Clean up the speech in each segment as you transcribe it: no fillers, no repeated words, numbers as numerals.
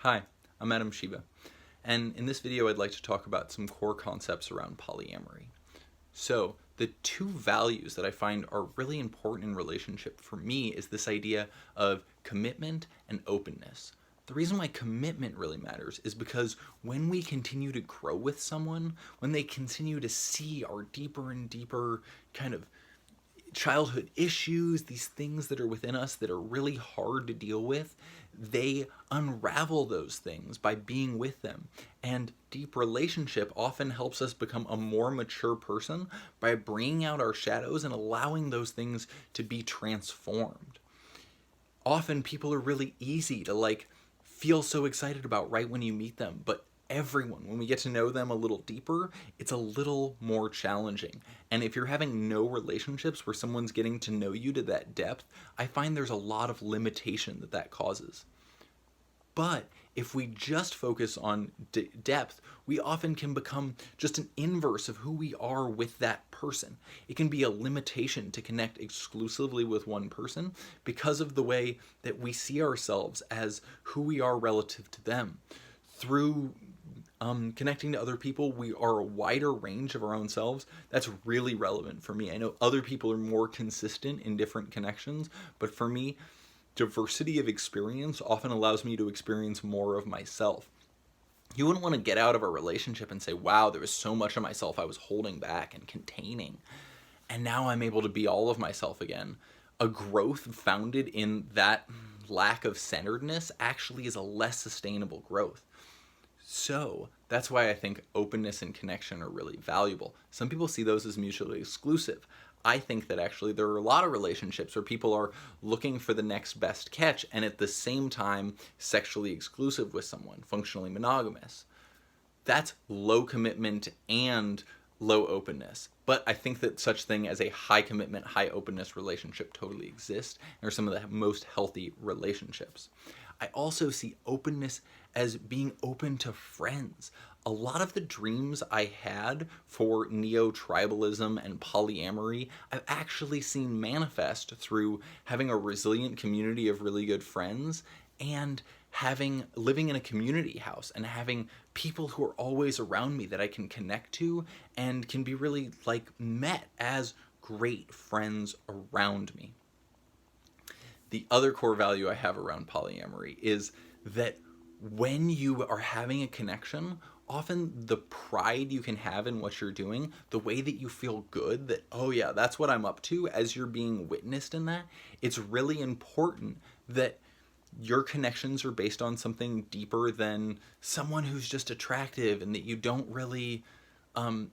Hi, I'm Adam Shiba, and in this video I'd like to talk about some core concepts around polyamory. So, the two values that I find are really important in relationship for me is this idea of commitment and openness. The reason why commitment really matters is because when we continue to grow with someone, when they continue to see our deeper and deeper kind of childhood issues, these things that are within us that are really hard to deal with, they unravel those things by being with them. And deep relationship often helps us become a more mature person by bringing out our shadows and allowing those things to be transformed. Often people are really easy to feel so excited about right when you meet them, but everyone, when we get to know them a little deeper, it's a little more challenging. And if you're having no relationships where someone's getting to know you to that depth, I find there's a lot of limitation that causes. But if we just focus on depth, we often can become just an inverse of who we are with that person. It can be a limitation to connect exclusively with one person because of the way that we see ourselves as who we are relative to them. Through connecting to other people, we are a wider range of our own selves. That's really relevant for me. I know other people are more consistent in different connections, but for me, diversity of experience often allows me to experience more of myself. You wouldn't want to get out of a relationship and say, wow, there was so much of myself I was holding back and containing, and now I'm able to be all of myself again. A growth founded in that lack of centeredness actually is a less sustainable growth. So that's why I think openness and connection are really valuable. Some people see those as mutually exclusive. I think that actually there are a lot of relationships where people are looking for the next best catch and at the same time sexually exclusive with someone, functionally monogamous. That's low commitment and low openness. But I think that such thing as a high commitment, high openness relationship totally exists and are some of the most healthy relationships. I also see openness as being open to friends. A lot of the dreams I had for neo-tribalism and polyamory, I've actually seen manifest through having a resilient community of really good friends and living in a community house and having people who are always around me that I can connect to and can be really met as great friends around me. The other core value I have around polyamory is that when you are having a connection, often the pride you can have in what you're doing, the way that you feel good that, oh yeah, that's what I'm up to as you're being witnessed in that, it's really important that your connections are based on something deeper than someone who's just attractive and that you don't really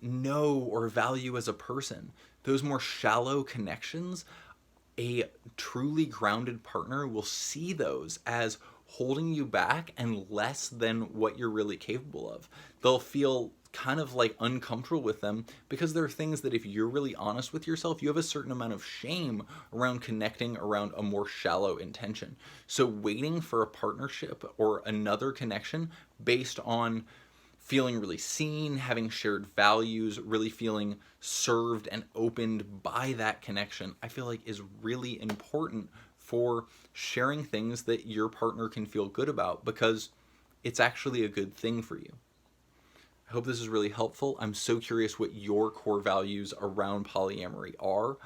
know or value as a person. Those more shallow connections, a truly grounded partner will see those as holding you back and less than what you're really capable of. They'll feel kind of uncomfortable with them because there are things that if you're really honest with yourself, you have a certain amount of shame around connecting around a more shallow intention. So waiting for a partnership or another connection based on feeling really seen, having shared values, really feeling served and opened by that connection, I feel like is really important for sharing things that your partner can feel good about because it's actually a good thing for you. I hope this is really helpful. I'm so curious what your core values around polyamory are.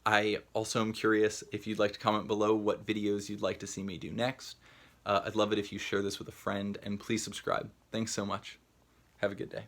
I also am curious if you'd like to comment below what videos you'd like to see me do next. I'd love it if you share this with a friend, and please subscribe. Thanks so much. Have a good day.